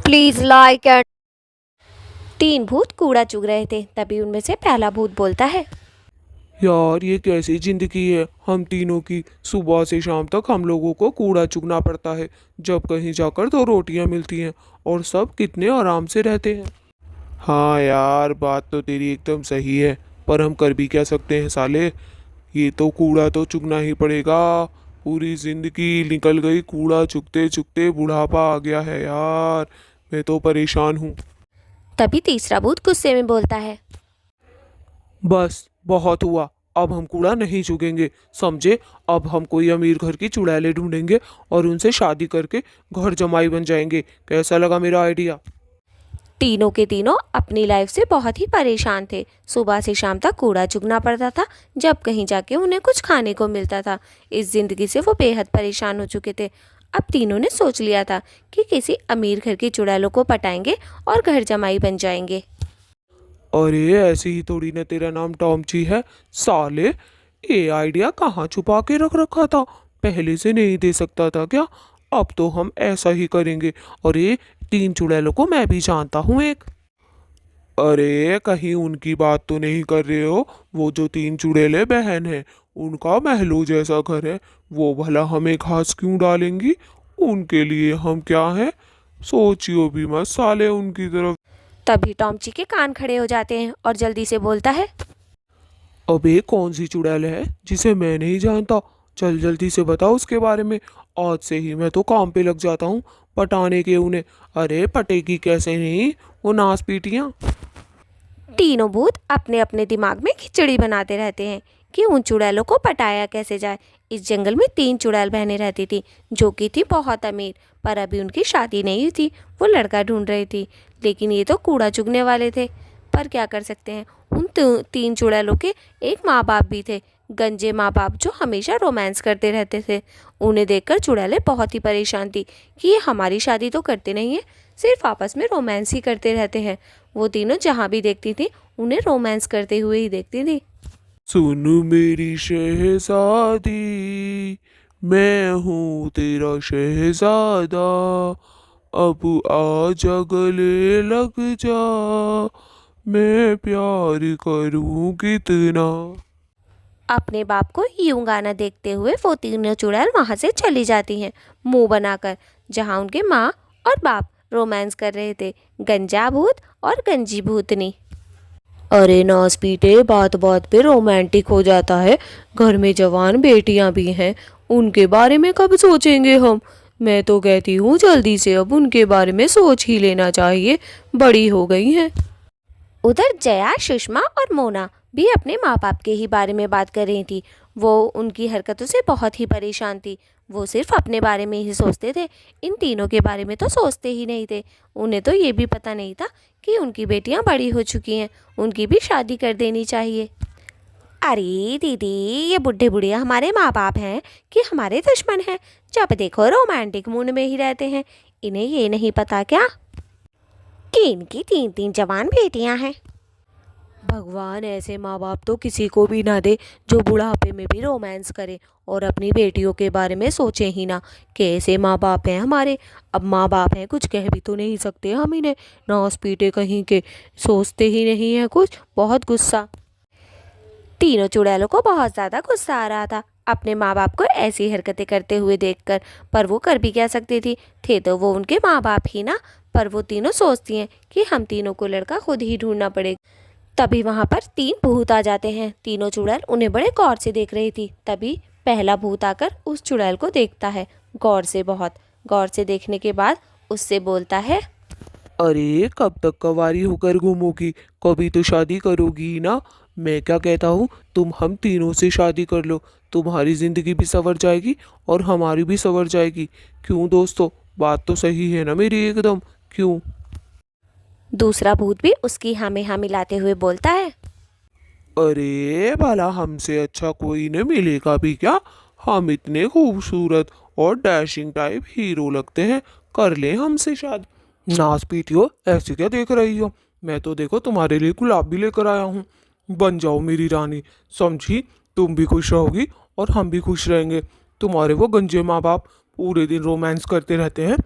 Please like and. तीन भूत कूड़ा चुग रहे थे, तभी उनमें से पहला भूत बोलता है। यार ये कैसी जिंदगी है हम तीनों की। सुबह से शाम तक हम लोगों को कूड़ा चुगना पड़ता है, जब कहीं जाकर दो रोटियां मिलती हैं और सब कितने आराम से रहते हैं। हाँ यार बात तो तेरी एकदम सही है, पर हम कर भी क्या सकते हैं साले। ये तो कूड़ा तो चुगना ही पड़ेगा। पूरी जिंदगी निकल गई कूड़ा चुगते चुगते, बुढ़ापा आ गया है यार। मैं तो परेशान हूँ। तभी तीसरा भूत गुस्से में बोलता है। बस बहुत हुआ, अब हम कूड़ा नहीं चुगेंगे, समझे। अब हम कोई अमीर घर की चुड़ैलें ढूंढेंगे और उनसे शादी करके घर जमाई बन जाएंगे। कैसा लगा मेरा आइडिया। तीनों के तीनों अपनी लाइफ से बहुत ही परेशान थे। सुबह से शाम तक कूड़ा चुगना पड़ता था, जब कहीं जाके उन्हें कुछ खाने को मिलता था। इस जिंदगी से वो बेहद परेशान हो चुके थे। अब तीनों ने सोच लिया था कि किसी अमीर घर की चुड़ैलों को पटाएंगे और घर जमाई बन जाएंगे। अरे ऐसे ही थोड़ी ना तेरा नाम टॉमची है साले। ये आइडिया कहाँ छुपा के रख रखा था, पहले से नहीं दे सकता था क्या। अब तो हम ऐसा ही करेंगे। और ये तीन चुड़ैलों को मैं भी जानता हूँ एक। अरे कहीं उनकी बात तो नहीं कर रहे हो। वो जो तीन चुड़ैले बहन है, उनका महलों जैसा घर है, वो भला हमें घास क्यों डालेंगी। उनके लिए हम क्या हैं। सोचियो भी मत साले उनकी तरफ। तभी टॉमची के कान खड़े हो जाते हैं और जल्दी से बोलता है। अबे कौन सी चुड़ैल है जिसे मैं नहीं जानता। चल जल्दी से बताओ उसके बारे में। आज से ही मैं तो काम पे लग जाता हूँ पटाने के उन्हें। अरे पटेगी कैसे नहीं, वो नास पीटियाँ। तीनों भूत अपने अपने दिमाग में खिचड़ी बनाते रहते हैं कि उन चुड़ैलों को पटाया कैसे जाए। इस जंगल में तीन चुड़ैल बहनें रहती थी, जो कि थी बहुत अमीर, पर अभी उनकी शादी नहीं हुई थी। वो लड़का ढूंढ रही थी, लेकिन ये तो कूड़ा चुगने वाले थे। पर क्या कर सकते हैं, उन तीन चुड़ैलों के एक माँ बाप भी थे, गंजे माँ बाप, जो हमेशा रोमांस करते रहते थे। उन्हें देखकर चुड़ैलें बहुत ही परेशान थी कि ये हमारी शादी तो करते नहीं है, सिर्फ आपस में रोमांस ही करते रहते हैं। वो तीनों जहाँ भी देखती थी, उन्हें रोमांस करते हुए ही देखती थी। सुन मेरी शहजादी, मैं हूँ तेरा शहजादा। अब आजा गले लग जा, मैं प्यार करूँ कितना। अपने बाप को यूं गाना देखते हुए वो तीनों चुड़ैल वहां से चली जाती हैं, मुंह बनाकर, जहां उनके माँ और बाप रोमांस कर रहे थे, गंजा भूत और गंजी भूतनी। अरे नौस पीटे, बात बात पे रोमांटिक हो जाता है। घर में जवान बेटियां भी हैं, उनके बारे में कब सोचेंगे हम। मैं तो कहती हूँ जल्दी से अब उनके बारे में सोच ही लेना चाहिए, बड़ी हो गई हैं। उधर जया, सुषमा और मोना भी अपने माँ बाप के ही बारे में बात कर रही थी। वो उनकी हरकतों से बहुत ही परेशान थी। वो सिर्फ अपने बारे में ही सोचते थे, इन तीनों के बारे में तो सोचते ही नहीं थे। उन्हें तो ये भी पता नहीं था कि उनकी बेटियां बड़ी हो चुकी हैं, उनकी भी शादी कर देनी चाहिए। अरे दीदी, ये बुढ़े बुढ़िया हमारे माँ बाप हैं कि हमारे दुश्मन हैं। जब देखो रोमांटिक मूड में ही रहते हैं। इन्हें ये नहीं पता क्या कि इनकी तीन तीन जवान बेटियां हैं। भगवान ऐसे माँ बाप तो किसी को भी ना दे, जो बुढ़ापे में भी रोमांस करे और अपनी बेटियों के बारे में सोचे ही ना। कैसे माँ बाप हैं हमारे। अब माँ बाप हैं, कुछ कह भी तो नहीं सकते हम इन्हें, नौस पीटे कहीं के, सोचते ही नहीं है कुछ। बहुत गुस्सा। तीनों चुड़ैलों को बहुत ज़्यादा गुस्सा आ रहा था अपने माँ बाप को ऐसी हरकतें करते हुए देखकर, पर वो कर भी क्या सकती थी, थे तो वो उनके माँ बाप ही ना। पर वो तीनों सोचती हैं कि हम तीनों को लड़का खुद ही ढूंढना पड़ेगा। तभी वहां पर तीन भूत आ जाते हैं। तीनों चुड़ैल उन्हें बड़े गौर से देख रही थी। तभी पहला भूत आकर उस चुड़ैल को देखता है, गौर से, बहुत गौर से देखने के बाद उससे बोलता है। अरे कब तक कवारी होकर घूमोगी, कभी तो शादी करोगी ही ना। मैं क्या कहता हूँ, तुम हम तीनों से शादी कर लो, तुम्हारी जिंदगी भी संवर जाएगी और हमारी भी संवर जाएगी। क्यों दोस्तों, बात तो सही है ना मेरी एकदम। क्यों। दूसरा भूत भी उसकी हाँ में हाँ मिलाते हुए बोलता है। अरे भला हमसे अच्छा कोई न मिलेगा भी क्या। हम इतने खूबसूरत और डैशिंग टाइप हीरो लगते हैं, कर ले हमसे शादी। नाच पीटियो, ऐसे क्या देख रही हो। मैं तो देखो तुम्हारे लिए गुलाब भी लेकर आया हूँ, बन जाओ मेरी रानी, समझी। तुम भी खुश रहोगी और हम भी खुश रहेंगे। तुम्हारे वो गंजे माँ बाप पूरे दिन रोमांस करते रहते हैं,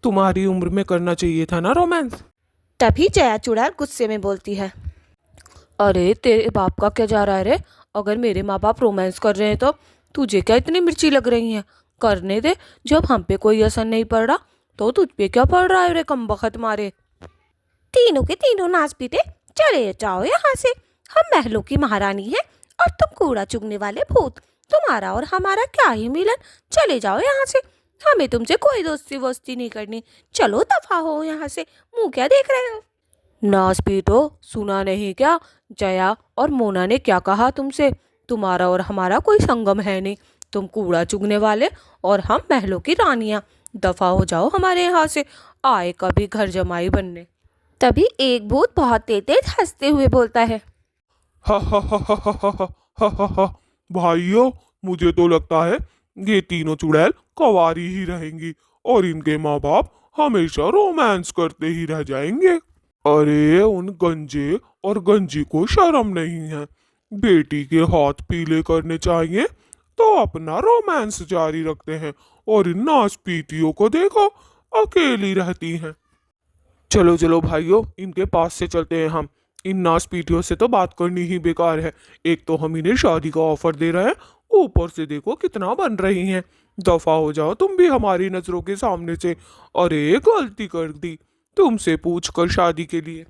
तुम्हारी उम्र में करना चाहिए था ना रोमांस। तभी जया चुड़ैल गुस्से में बोलती है, अरे तेरे बाप का क्या जा रहा है रे? अगर मेरे माँ बाप रोमांस कर रहे हैं तो तुझे क्या इतनी मिर्ची लग रही है? करने दे, जब हम पे कोई असर नहीं पड़ रहा तो तुझ पे क्या पड़ रहा है रे कमबख्त मारे। तीनों के तीनों नाच पीटे चले जाओ यहाँ से। हम महलों की महारानी हैं और तुम कूड़ा चुगने वाले भूत। तुम्हारा और हमारा क्या ही मिलन, चले जाओ यहाँ से। हमें तुमसे कोई दोस्ती वोस्ती नहीं करनी, चलो दफा हो यहाँ से। मुंह क्या देख रहे हो? नाच पीटो, सुना नहीं क्या? जया और मोना ने क्या कहा तुमसे? तुम्हारा और हमारा कोई संगम है नहीं। तुम कूड़ा चुगने वाले और हम महलों की रानियां। दफा हो जाओ हमारे यहाँ से, आए कभी घर जमाई बनने। तभी एक भूत बहुत तेज हंसते हुए बोलता है, हा हा हा हा हा हा हा हा हा हा। भाइयों, मुझे तो लगता है ये तीनों चुड़ैल कंवारी ही रहेंगी और इनके माँ बाप हमेशा रोमांस करते ही रह जाएंगे। अरे उन गंजे और गंजी को शर्म नहीं है। बेटी के हाथ पीले करने चाहिए तो अपना रोमांस जारी रखते हैं, और इन नाच पीटियों को देखो, अकेली रहती हैं। चलो चलो भाइयों, इनके पास से चलते हैं हम। इन नाच पीटियों से तो बात करनी ही बेकार है। एक तो हम इन्हें शादी का ऑफर दे रहे हैं, ऊपर से देखो कितना बन रही हैं। दफा हो जाओ तुम भी हमारी नजरों के सामने से। अरे गलती कर दी तुमसे पूछ कर शादी के लिए।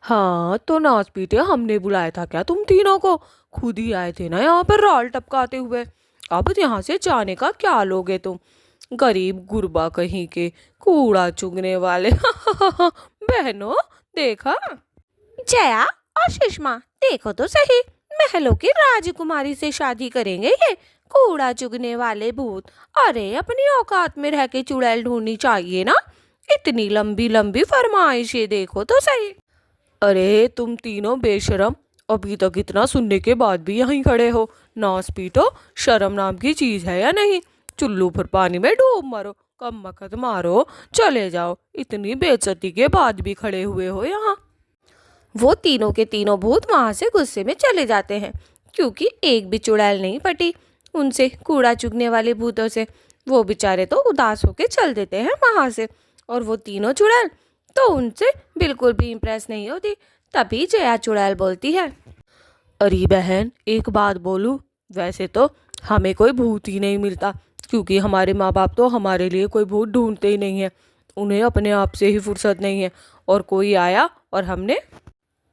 हाँ तो नाच पीटे हमने बुलाया था क्या तुम तीनों को? खुद ही आए थे ना यहाँ पर रॉल टपकाते हुए। अब यहाँ से जाने का क्या लोगे तुम? गरीब गुरबा कहीं के, कूड़ा चुगने वाले। बहनों देखा? जया और सुषमा देखो तो सही, महलों की राजकुमारी से शादी करेंगे ये कूड़ा चुगने वाले भूत। अरे अपनी औकात में रह के चुड़ैल ढूंढनी चाहिए ना, इतनी लंबी लंबी फरमाइशें देखो तो सही। अरे तुम तीनों बेशरम, अभी तक इतना सुनने के बाद भी यहीं खड़े हो। नाच पीटो, शर्म नाम की चीज है या नहीं? चुल्लू पर पानी में डूब मरो, कम मकत मारो, चले जाओ। इतनी बेइज्जती के बाद भी खड़े हुए हो यहाँ। वो तीनों के तीनों भूत वहां से गुस्से में चले जाते हैं, क्योंकि एक भी चुड़ैल नहीं पटी उनसे, कूड़ा चुगने वाले भूतों से। वो बेचारे तो उदास होके चल देते हैं वहां से, और वो तीनों चुड़ैल तो उनसे बिल्कुल भी इम्प्रेस नहीं होती। तभी जया चुड़ैल बोलती है, अरे बहन एक बात बोलूं, वैसे तो हमें कोई भूत ही नहीं मिलता, क्योंकि हमारे माँ बाप तो हमारे लिए कोई भूत ढूंढते ही नहीं है। उन्हें अपने आप से ही फुर्सत नहीं है, और कोई आया और हमने।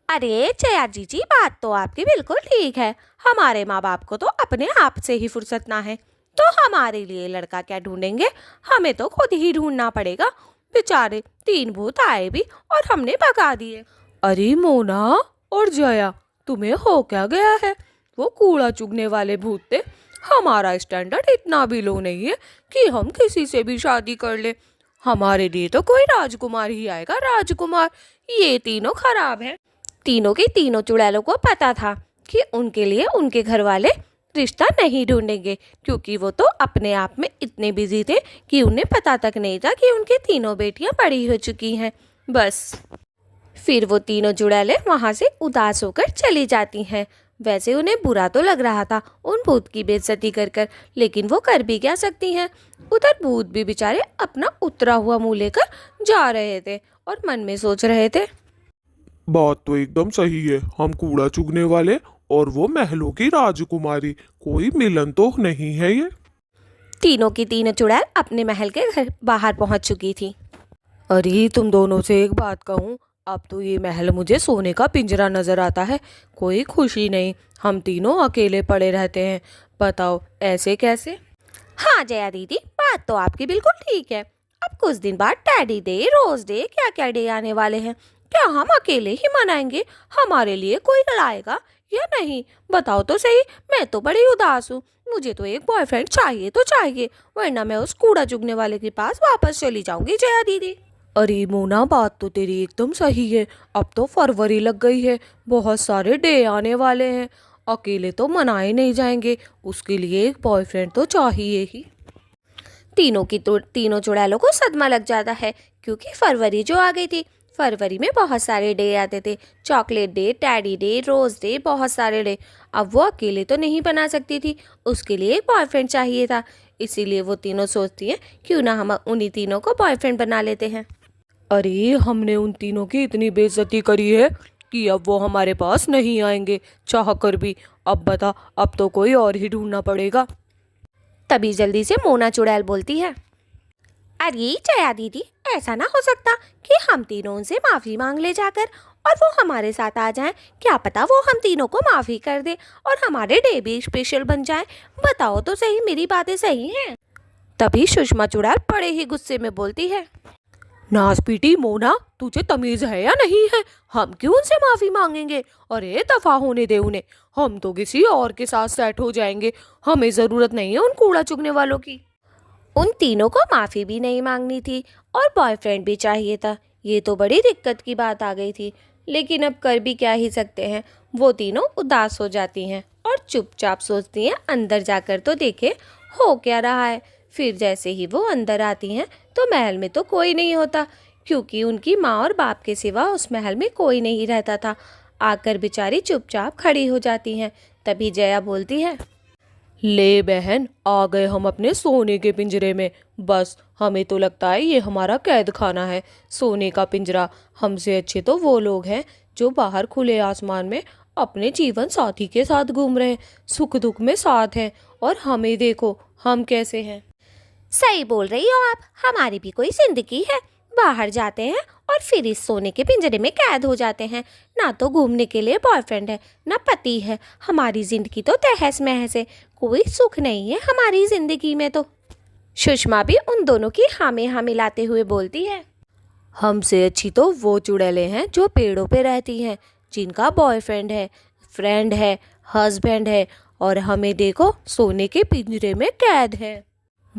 अरे जया जी बात तो आपकी बिल्कुल ठीक है। हमारे माँ बाप को तो अपने आप से ही फुर्सत ना है, तो हमारे लिए लड़का क्या ढूंढेंगे? हमें तो खुद ही ढूंढना पड़ेगा। बेचारे तीन भूत आए भी और हमने भगा दिए। अरे मोना और जया, तुम्हें हो क्या गया है? वो कूड़ा चुगने वाले भूत थे। हमारा स्टैंडर्ड इतना भी लो नहीं है कि हम किसी से भी शादी कर ले। हमारे लिए तो कोई राजकुमार ही आएगा, राजकुमार। ये तीनों खराब हैं। तीनों के तीनों चुड़ैलों को पता था कि उनके लिए उनके घर वाले रिश्ता नहीं ढूंढेंगे, क्योंकि वो तो अपने आप में इतने बिजी थे कि उन्हें पता तक नहीं था कि उनके तीनों बेटियां बड़ी हो चुकी हैं। बस फिर वो तीनों चुड़ैलें वहां से उदास होकर चली जाती हैं। वैसे उन्हें बुरा तो लग रहा था उन भूत की बेइज्जती कर कर, लेकिन वो कर भी क्या सकती हैं। उधर भूत भी बेचारे अपना उतरा हुआ मुंह लेकर जा रहे थे और मन में सोच रहे थे, बात तो एकदम सही है। हम कूड़ा चुगने वाले और वो महलों की राजकुमारी, कोई मिलन तो नहीं है ये। तीनों की तीनों चुड़ैल अपने महल के घर बाहर पहुंच चुकी थी। अरे तुम दोनों से एक बात कहूँ, अब तो ये महल मुझे सोने का पिंजरा नजर आता है। कोई खुशी नहीं, हम तीनों अकेले पड़े रहते हैं। बताओ ऐसे कैसे? हाँ जया दीदी, बात तो आपकी बिल्कुल ठीक है। अब कुछ दिन बाद टैडी डे, रोज डे, क्या क्या डे आने वाले हैं। क्या हम अकेले ही मनाएंगे? हमारे लिए कोई लाएगा या नहीं? बताओ तो सही। मैं तो बड़ी उदास हूँ। मुझे तो एक बॉयफ्रेंड चाहिए तो चाहिए, वरना मैं उस कूड़ा चुगने वाले के पास वापस चली जाऊंगी जया दीदी। अरे मोना, बात तो तेरी एकदम सही है। अब तो फरवरी लग गई है, बहुत सारे डे आने वाले हैं। अकेले तो मनाए नहीं जाएंगे, उसके लिए एक बॉयफ्रेंड तो चाहिए ही। तीनों चुड़ैलों को सदमा लग जाता है, क्योंकि फरवरी जो आ गई थी। फरवरी में बहुत सारे डे आते थे, chocolate day, teddy day, rose day, बहुत सारे डे। अब वो अकेले तो नहीं बना सकती थी, उसके लिए एक बॉयफ्रेंड चाहिए था। इसीलिए वो तीनों सोचती हैं क्यों ना हम उन्हीं तीनों को बॉयफ्रेंड बना लेते हैं। अरे हमने उन तीनों की इतनी बेइज्जती करी है कि अब वो हमारे पास नहीं आएंगे चाह कर भी। अब बता, अब तो कोई और ही ढूंढना पड़ेगा। तभी जल्दी से मोना चुड़ैल बोलती है, अरे जया दीदी, ऐसा ना हो सकता कि हम तीनों उनसे माफ़ी मांग ले जाकर और वो हमारे साथ आ जाएं। क्या पता वो हम तीनों को माफ़ी कर दे और हमारे डे भी स्पेशल बन जाए। बताओ तो सही, मेरी बातें सही हैं? तभी सुषमा चुड़ैल बड़े ही गुस्से में बोलती है, नाच पीटी मोना, तुझे तमीज है या नहीं है? हम क्यों उनसे माफी मांगेंगे? अरे दफा होने दे उन्हें, हम तो किसी और के साथ सेट हो जाएंगे। हमें जरूरत नहीं है उन कूड़ा चुगने वालों की। उन तीनों को माफ़ी भी नहीं मांगनी थी और बॉयफ्रेंड भी चाहिए था। ये तो बड़ी दिक्कत की बात आ गई थी, लेकिन अब कर भी क्या ही सकते हैं। वो तीनों उदास हो जाती हैं और चुपचाप सोचती हैं अंदर जाकर तो देखे हो क्या रहा है। फिर जैसे ही वो अंदर आती हैं तो महल में तो कोई नहीं होता, क्योंकि उनकी माँ और बाप के सिवा उस महल में कोई नहीं रहता था। आकर बेचारी चुपचाप खड़ी हो जाती हैं। तभी जया बोलती है, ले बहन, आ गए हम अपने सोने के पिंजरे में। बस हमें तो लगता है ये हमारा कैद खाना है, सोने का पिंजरा। हमसे अच्छे तो वो लोग हैं जो बाहर खुले आसमान में अपने जीवन साथी के साथ घूम रहे हैं, सुख दुख में साथ हैं। और हमें देखो, हम कैसे हैं। सही बोल रही हो आप, हमारी भी कोई जिंदगी है। बाहर जाते हैं और फिर इस सोने के पिंजरे में कैद हो जाते हैं। ना तो घूमने के लिए बॉयफ्रेंड है, ना पति है। हमारी जिंदगी तो तहस महस है, कोई सुख नहीं है हमारी जिंदगी में तो। सुषमा भी उन दोनों की हाँ में हाँ मिलाते हुए बोलती है, हमसे अच्छी तो वो चुड़ैलें हैं जो पेड़ों पे रहती हैं, जिनका बॉयफ्रेंड है, फ्रेंड है, हस्बैंड है, और हमें देखो सोने के पिंजरे में कैद है।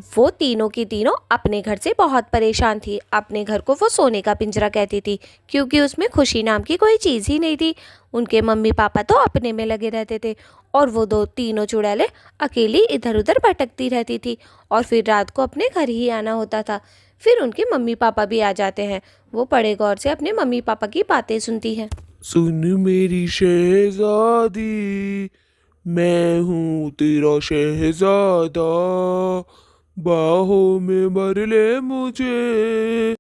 वो तीनों की तीनों अपने घर से बहुत परेशान थी। अपने घर को वो सोने का पिंजरा कहती थी, क्योंकि उसमें खुशी नाम की कोई चीज़ ही नहीं थी। उनके मम्मी पापा तो अपने में लगे रहते थे और वो दो तीनों चुड़ैलें अकेली इधर उधर भटकती रहती थी और फिर रात को अपने घर ही आना होता था। फिर उनके मम्मी पापा भी आ जाते हैं। वो बड़े गौर से अपने मम्मी पापा की बातें सुनती हैं। सुन मेरी शहजादी, मैं हूँ तेरा शहजादा, बाहों में भर ले मुझे।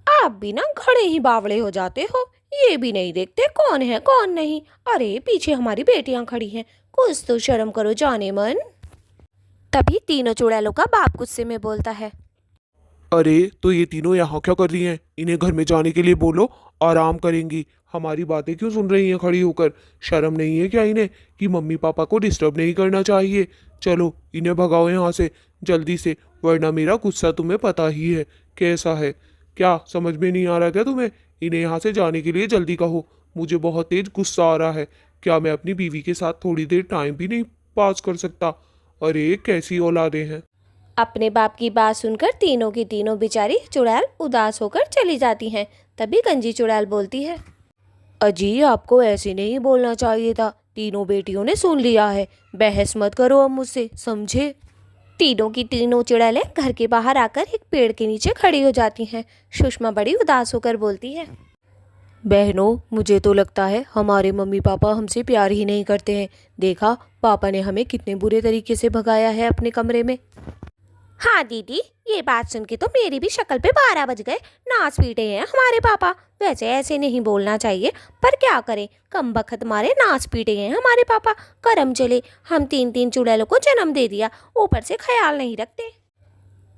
आप भी ना घड़े ही बावड़े हो जाते हो, ये भी नहीं देखते कौन है कौन नहीं। अरे पीछे हमारी बेटियां खड़ी हैं, कुछ तो शर्म करो जाने मन। तभी तीनों चुड़ैलों का बाप गुस्से में बोलता है, अरे तो ये तीनों यहाँ क्या कर रही हैं? इन्हें घर में जाने के लिए बोलो, आराम करेंगी। हमारी बातें क्यों सुन रही हैं खड़ी होकर? शर्म नहीं है क्या इन्हें कि मम्मी पापा को डिस्टर्ब नहीं करना चाहिए? चलो इन्हें भगाओ यहाँ से जल्दी से, वरना मेरा गुस्सा तुम्हें पता ही है कैसा है। क्या समझ में नहीं आ रहा क्या तुम्हें? इन्हें यहाँ से जाने के लिए जल्दी कहो, मुझे बहुत तेज गुस्सा आ रहा है। क्या मैं अपनी बीवी के साथ थोड़ी देर टाइम भी नहीं पास कर सकता? अरे कैसी औलादें हैं। अपने बाप की बात सुनकर तीनों की तीनों बेचारी चुड़ैल उदास होकर चली जाती हैं। तभी गंजी चुड़ैल बोलती है, अजी आपको ऐसे नहीं बोलना चाहिए था, तीनों बेटियों ने सुन लिया है। बहस मत करो अब मुझसे, समझे? तीनों की तीनों चुड़ैलें घर के बाहर आकर एक पेड़ के नीचे खड़ी हो जाती हैं। सुषमा बड़ी उदास होकर बोलती है, बहनों, मुझे तो लगता है हमारे मम्मी पापा हमसे प्यार ही नहीं करते हैं। देखा, पापा ने हमें कितने बुरे तरीके से भगाया है अपने कमरे में। हाँ दीदी, ये बात सुन के तो मेरी भी शक्ल पे 12 बज गए। नाच पीटे हैं हमारे पापा। वैसे ऐसे नहीं बोलना चाहिए, पर क्या करें, कम बखत मारे नाच पीटे हैं हमारे पापा। करम चले, हम तीन तीन चुड़ैलों को जन्म दे दिया, ऊपर से ख्याल नहीं रखते।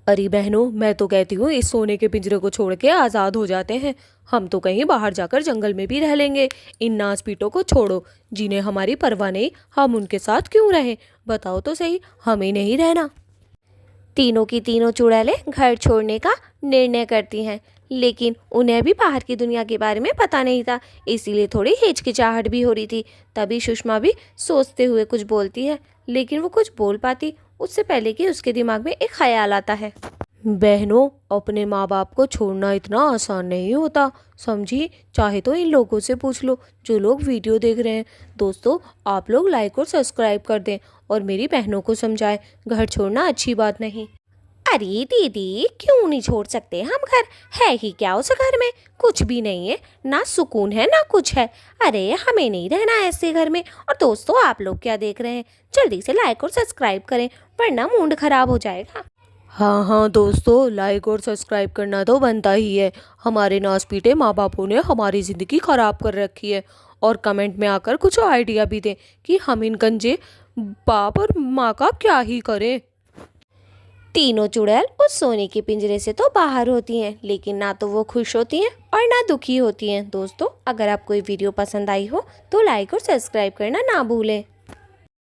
अरे बहनों, मैं तो कहती हूँ इस सोने के पिंजरे को छोड़ के आज़ाद हो जाते हैं। हम तो कहीं बाहर जाकर जंगल में भी रह लेंगे। इन नाच पीटों को छोड़ो, जिन्हें हमारी परवाह नहीं, हम उनके साथ क्यों रहें? बताओ तो सही, हमें नहीं रहना। तीनों की तीनों चुड़ैलें घर छोड़ने का निर्णय करती हैं, लेकिन उन्हें भी बाहर की दुनिया के बारे में पता नहीं था, इसीलिए थोड़ी हिचकिचाहट भी हो रही थी। तभी सुषमा भी सोचते हुए कुछ बोलती है, लेकिन वो कुछ बोल पाती उससे पहले कि उसके दिमाग में एक ख्याल आता है। बहनों, अपने माँ बाप को छोड़ना इतना आसान नहीं होता, समझी? चाहे तो इन लोगों से पूछ लो जो लोग वीडियो देख रहे हैं। दोस्तों, आप लोग लाइक और सब्सक्राइब कर दें और मेरी बहनों को समझाएं, घर छोड़ना अच्छी बात नहीं। अरे दीदी, क्यों नहीं छोड़ सकते हम घर? है ही क्या उस घर में? कुछ भी नहीं है, ना सुकून है ना कुछ है। अरे हमें नहीं रहना ऐसे घर में। और दोस्तों, आप लोग क्या देख रहे हैं? जल्दी से लाइक और सब्सक्राइब करें, वरना मूड खराब हो जाएगा। हाँ हाँ दोस्तों, लाइक और सब्सक्राइब करना तो बनता ही है। हमारे नास पीटे माँ बापों ने हमारी ज़िंदगी ख़राब कर रखी है। और कमेंट में आकर कुछ आइडिया भी दें कि हम इन गंजे बाप और माँ का क्या ही करें। तीनों चुड़ैल उस सोने के पिंजरे से तो बाहर होती हैं, लेकिन ना तो वो खुश होती हैं और ना दुखी होती हैं। दोस्तों, अगर आपको ये वीडियो पसंद आई हो तो लाइक और सब्सक्राइब करना ना भूलें।